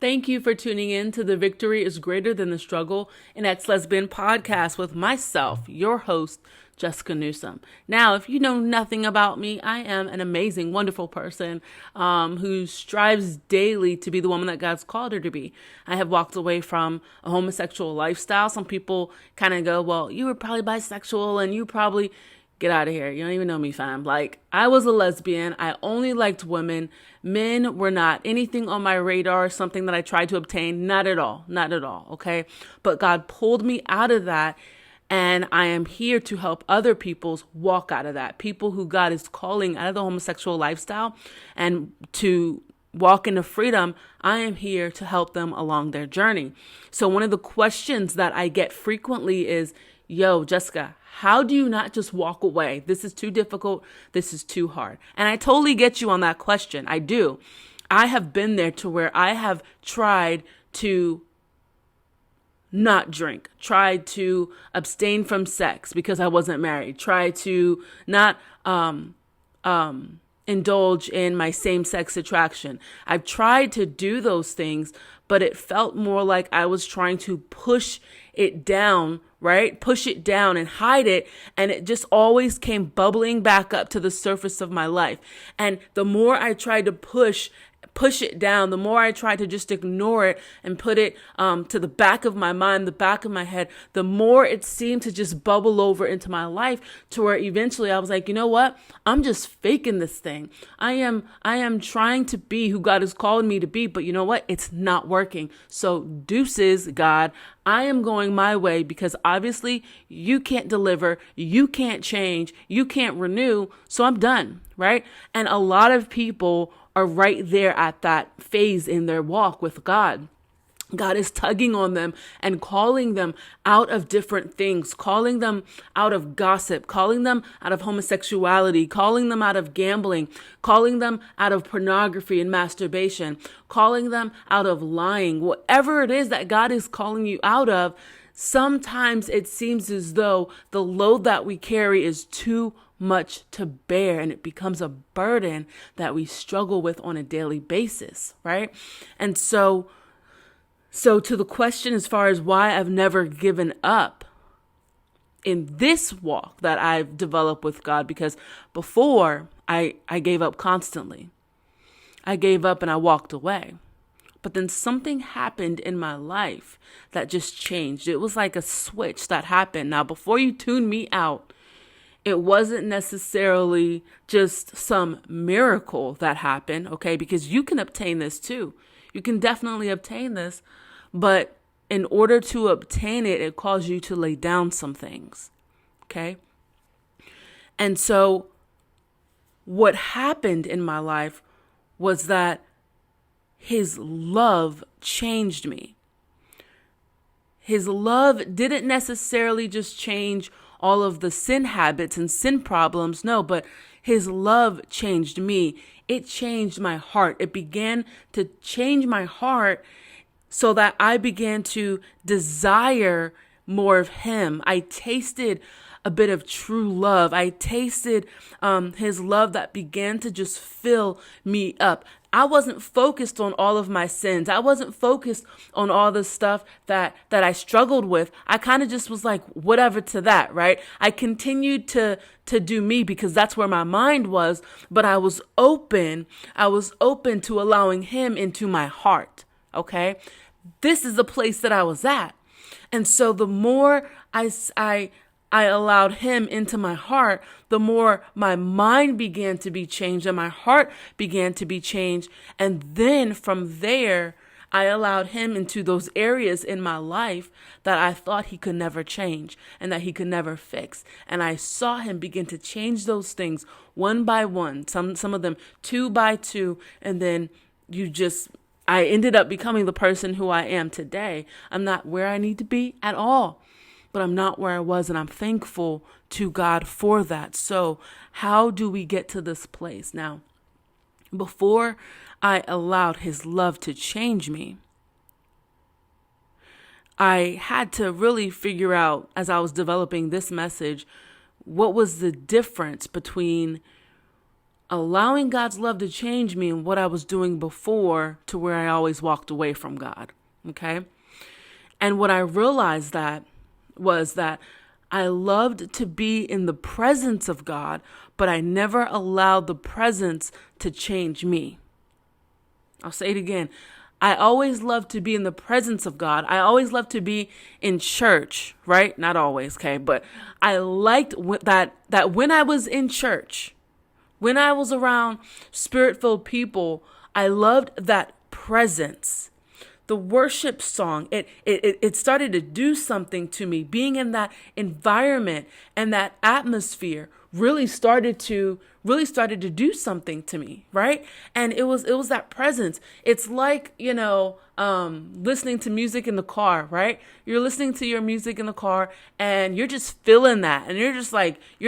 Thank you for tuning in to the Victory is Greater Than the Struggle and Ex-Lesbian podcast with myself, your host, Jessica Newsom. Now, if you know nothing about me, I am an amazing, wonderful person who strives daily to be the woman that God's called her to be. I have walked away from a homosexual lifestyle. Some people kind of go, well, you were probably bisexual and you probably... Get out of here. You don't even know me, fam. Like, I was a lesbian. I only liked women. Men were not anything on my radar, something that I tried to obtain. Not at all. Not at all. Okay. But God pulled me out of that. And I am here to help other people's walk out of that. People who God is calling out of the homosexual lifestyle and to walk into freedom. I am here to help them along their journey. So one of the questions that I get frequently is, yo, Jessica, how do you not just walk away? This is too difficult. This is too hard. And I totally get you on that question. I do. I have been there to where I have tried to not drink, tried to abstain from sex because I wasn't married, tried to not indulge in my same-sex attraction. I've tried to do those things, but it felt more like I was trying to push it down, right? Push it down and hide it. And it just always came bubbling back up to the surface of my life. And the more I tried to push it down, the more I tried to just ignore it and put it to the back of my mind, the back of my head, the more it seemed to just bubble over into my life to where eventually I was like, you know what? I'm just faking this thing. I am trying to be who God has called me to be, but you know what? It's not working. So deuces, God, I am going my way because obviously you can't deliver, you can't change, you can't renew. So I'm done, right? And a lot of people are right there at that phase in their walk with God. God is tugging on them and calling them out of different things, calling them out of gossip, calling them out of homosexuality, calling them out of gambling, calling them out of pornography and masturbation, calling them out of lying. Whatever it is that God is calling you out of, sometimes it seems as though the load that we carry is too much to bear, and it becomes a burden that we struggle with on a daily basis, right? And so to the question as far as why I've never given up in this walk that I've developed with God, because before I gave up constantly. I gave up and I walked away. But then something happened in my life that just changed. It was like a switch that happened. Now, before you tune me out, it wasn't necessarily just some miracle that happened, okay? Because you can obtain this too. You can definitely obtain this, but in order to obtain it, it calls you to lay down some things, okay? And so what happened in my life was that His love changed me. His love didn't necessarily just change all of the sin habits and sin problems. No, but His love changed me. It changed my heart. It began to change my heart so that I began to desire more of Him. I tasted a bit of true love. I tasted His love that began to just fill me up. I wasn't focused on all of my sins. I wasn't focused on all the stuff that I struggled with. I kind of just was like, whatever to that, right? I continued to do me because that's where my mind was, but I was open. I was open to allowing Him into my heart, okay? This is the place that I was at. And so the more I allowed Him into my heart, the more my mind began to be changed and my heart began to be changed. And then from there, I allowed Him into those areas in my life that I thought He could never change and that He could never fix. And I saw Him begin to change those things one by one, some of them two by two. And then I ended up becoming the person who I am today. I'm not where I need to be at all, but I'm not where I was, and I'm thankful to God for that. So how do we get to this place? Now, before I allowed His love to change me, I had to really figure out, as I was developing this message, what was the difference between allowing God's love to change me and what I was doing before to where I always walked away from God. Okay. And what I realized that was that I loved to be in the presence of God, but I never allowed the presence to change me. I'll say it again. I always loved to be in the presence of God. I always loved to be in church, right? Not always, okay? But I liked that when I was in church, when I was around spirit-filled people, I loved that presence. The worship song, it started to do something to me. Being in that environment and that atmosphere really started to do something to me, right? And it was that presence. It's like, listening to music in the car, right? You're listening to your music in the car and you're just feeling that. And you're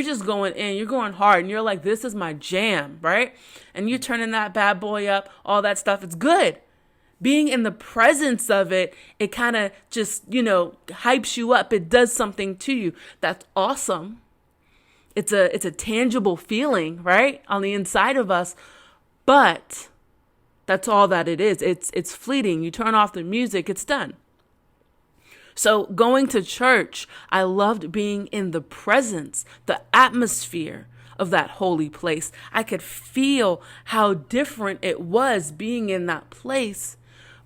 just going in, you're going hard and you're like, this is my jam, right? And you're turning that bad boy up, all that stuff. It's good. Being in the presence of it, it kind of just, hypes you up. It does something to you. That's awesome. It's a tangible feeling, right? On the inside of us. But that's all that it is. It's fleeting. You turn off the music, it's done. So going to church, I loved being in the presence, the atmosphere of that holy place. I could feel how different it was being in that place.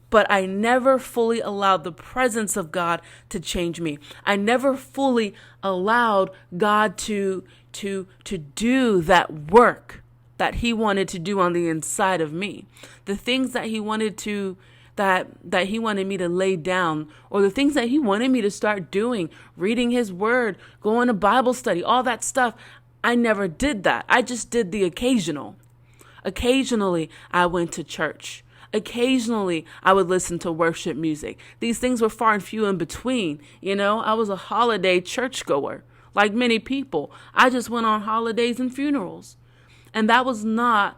But I never fully allowed the presence of God to change me. I never fully allowed God to do that work that he wanted to do on the inside of me. The things that he wanted to, that he wanted me to lay down, or the things that he wanted me to start doing, reading his word, going to Bible study, all that stuff. I never did that. I just did the occasional. Occasionally, I went to church. Occasionally, I would listen to worship music. These things were far and few in between. I was a holiday churchgoer, like many people. I just went on holidays and funerals. And that was not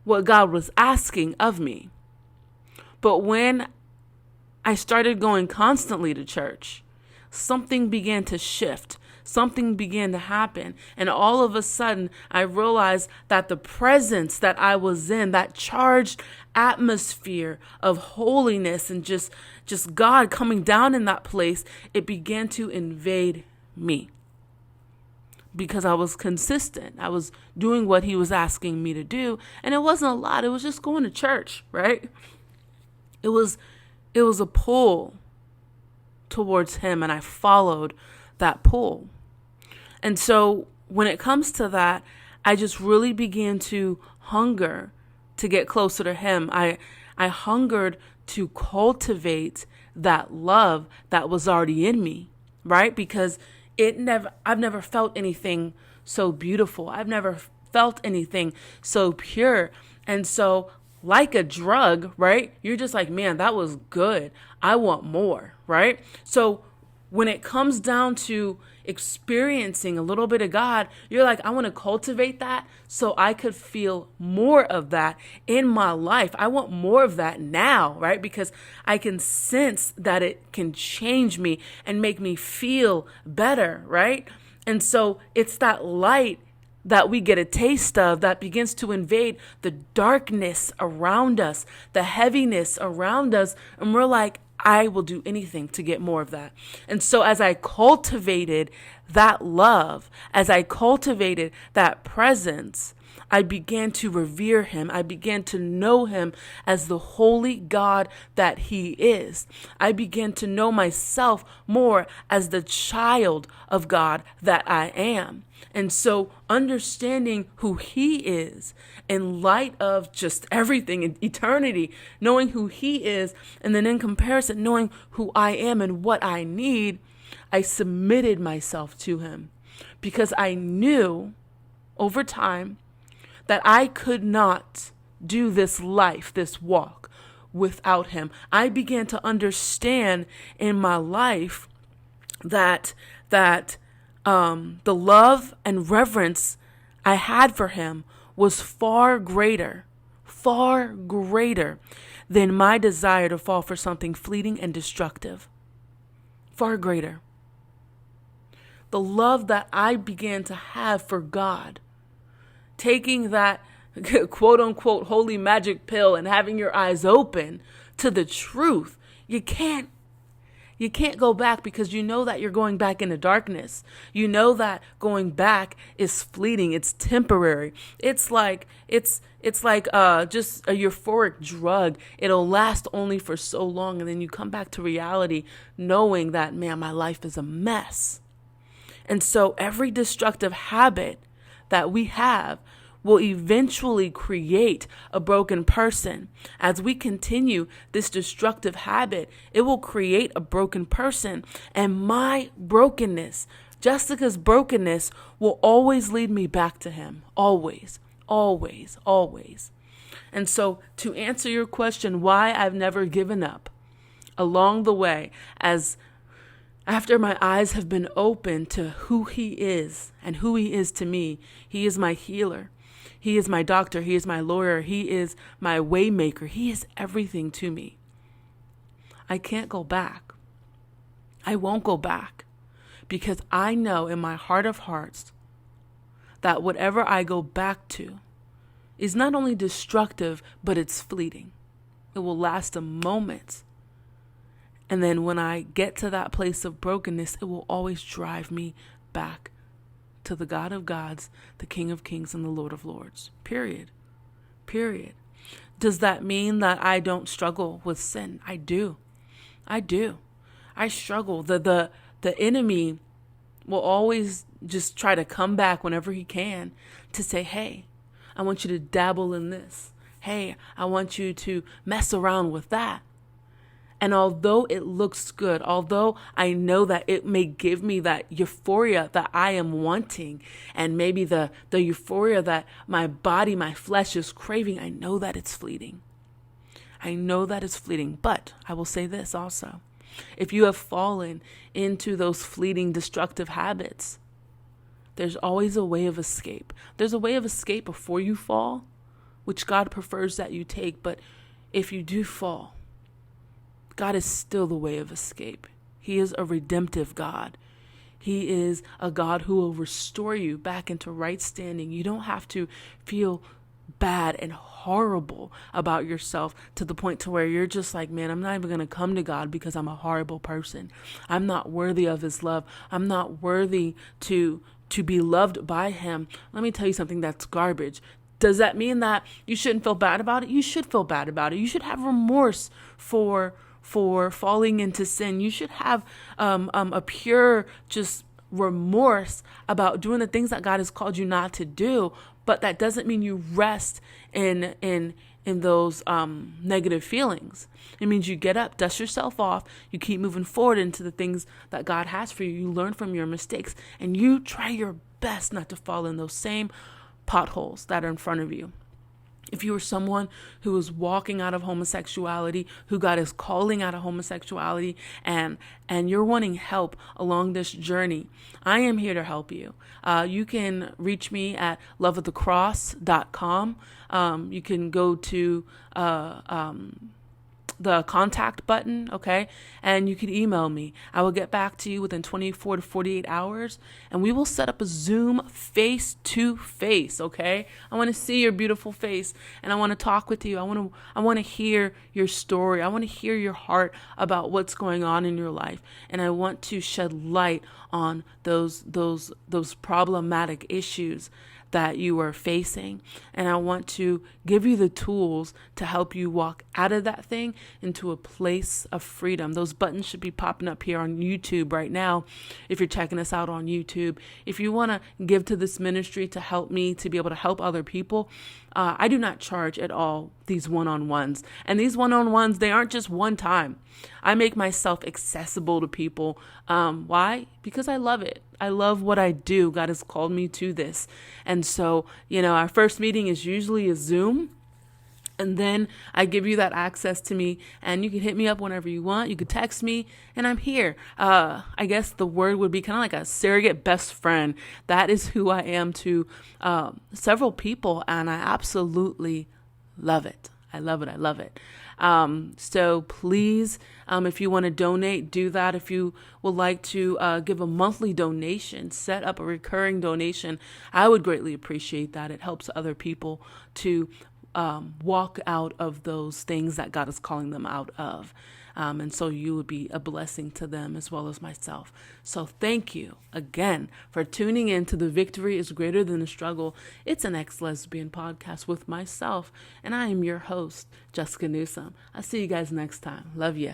what God was asking of me. But when I started going constantly to church, something began to shift. Something began to happen. And all of a sudden, I realized that the presence that I was in, that charged atmosphere of holiness and just God coming down in that place, it began to invade me. Because I was consistent. I was doing what he was asking me to do. And it wasn't a lot. It was just going to church, right? It was a pull towards him, and I followed that pull. And so when it comes to that, I just really began to hunger to get closer to him. I hungered to cultivate that love that was already in me, right? Because I've never felt anything so beautiful. I've never felt anything so pure. And so like a drug, right? You're just like, man, that was good. I want more, right? So when it comes down to experiencing a little bit of God, you're like, I want to cultivate that so I could feel more of that in my life. I want more of that now, right? Because I can sense that it can change me and make me feel better, right? And so it's that light that we get a taste of that begins to invade the darkness around us, the heaviness around us. And we're like, I will do anything to get more of that. And so as I cultivated that love, as I cultivated that presence, I began to revere him. I began to know him as the holy God that he is. I began to know myself more as the child of God that I am. And so understanding who he is in light of just everything in eternity, knowing who he is, and then in comparison, knowing who I am and what I need, I submitted myself to him because I knew over time that I could not do this life, this walk without him. I began to understand in my life that the love and reverence I had for him was far greater than my desire to fall for something fleeting and destructive. Far greater. The love that I began to have for God taking that quote unquote holy magic pill and having your eyes open to the truth, you can't go back, because you know that you're going back into darkness. You know that going back is fleeting. It's temporary. It's like just a euphoric drug. It'll last only for so long, and then you come back to reality knowing that, man, my life is a mess. And so every destructive habit that we have will eventually create a broken person. As we continue this destructive habit, it will create a broken person. And my brokenness, Jessica's brokenness, will always lead me back to him. Always, always, always. And so to answer your question, why I've never given up along the way, as after my eyes have been open to who he is and who he is to me, he is my healer. He is my doctor. He is my lawyer. He is my way maker. He is everything to me. I can't go back. I won't go back, because I know in my heart of hearts that whatever I go back to is not only destructive, but it's fleeting. It will last a moment. And then when I get to that place of brokenness, it will always drive me back to the God of gods, the King of kings, and the Lord of lords. Period. Period. Does that mean that I don't struggle with sin? I do. I do. I struggle. The enemy will always just try to come back whenever he can to say, hey, I want you to dabble in this. Hey, I want you to mess around with that. And although it looks good, although I know that it may give me that euphoria that I am wanting, and maybe the euphoria that my body, my flesh is craving, I know that it's fleeting. I know that it's fleeting. But I will say this also. If you have fallen into those fleeting destructive habits, there's always a way of escape. There's a way of escape before you fall, which God prefers that you take. But if you do fall, God is still the way of escape. He is a redemptive God. He is a God who will restore you back into right standing. You don't have to feel bad and horrible about yourself to the point to where you're just like, man, I'm not even going to come to God because I'm a horrible person. I'm not worthy of his love. I'm not worthy to be loved by him. Let me tell you something that's garbage. Does that mean that you shouldn't feel bad about it? You should feel bad about it. You should have remorse for falling into sin. You should have a pure just remorse about doing the things that God has called you not to do. But that doesn't mean you rest in those negative feelings. It means you get up, dust yourself off, you keep moving forward into the things that God has for you. You learn from your mistakes, and you try your best not to fall in those same potholes that are in front of you. If you are someone who is walking out of homosexuality, who God is calling out of homosexuality, and you're wanting help along this journey, I am here to help you. You can reach me at loveofthecross.com. You can go to the contact button, okay? And you can email me. I will get back to you within 24 to 48 hours, and we will set up a Zoom face-to-face, okay? I want to see your beautiful face, and I want to talk with you. I want to hear your story. I want to hear your heart about what's going on in your life, and I want to shed light on those problematic issues that you are facing. And I want to give you the tools to help you walk out of that thing into a place of freedom. Those buttons should be popping up here on YouTube right now if you're checking us out on YouTube. If you want to give to this ministry to help me to be able to help other people, I do not charge at all these one-on-ones. And these one-on-ones, they aren't just one time. I make myself accessible to people. Why? Because I love it. I love what I do. God has called me to this. And so, our first meeting is usually a Zoom. And then I give you that access to me, and you can hit me up whenever you want. You could text me, and I'm here. I guess the word would be kind of like a surrogate best friend. That is who I am to several people, and I absolutely love it. I love it. I love it. So please, if you want to donate, do that. If you would like to give a monthly donation, set up a recurring donation, I would greatly appreciate that. It helps other people to walk out of those things that God is calling them out of. And so you would be a blessing to them as well as myself. So thank you again for tuning in to The Victory is Greater Than the Struggle. It's an ex-lesbian podcast with myself, and I am your host, Jessica Newsom. I'll see you guys next time. Love ya.